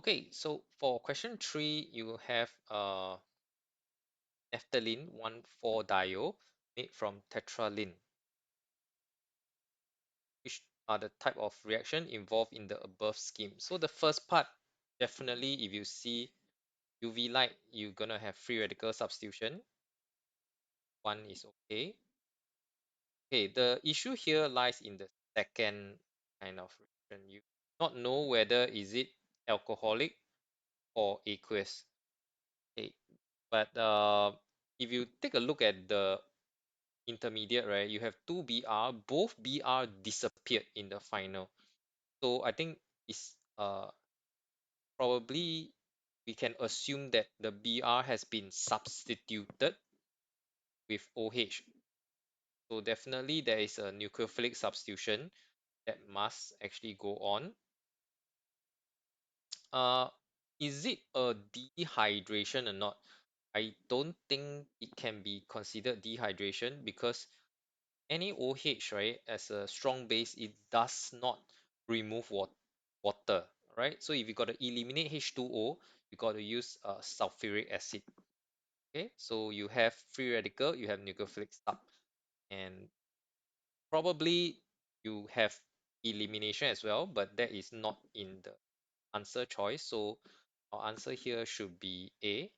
Okay, so for question 3, you have naphthalene 1,4-diol made from tetraline. Which are the type of reaction involved in the above scheme? So the first part, definitely if you see UV light, you're gonna have free radical substitution. One is okay. Okay, the issue here lies in the second kind of reaction. You not know whether is it alcoholic or aqueous. Okay, but if you take a look at the intermediate, right, you have two BR, both BR disappeared in the final. So I think it's probably we can assume that the BR has been substituted with OH. So definitely there is a nucleophilic substitution that must actually go on. Uh, is it a dehydration or not? I don't think it can be considered dehydration because any OH, right, as a strong base, it does not remove water, right? So if you got to eliminate H2O, you got to use sulfuric acid. Okay, so you have free radical, you have nucleophilic sub, and probably you have elimination as well, but that is not in the answer choice. So our answer here should be A.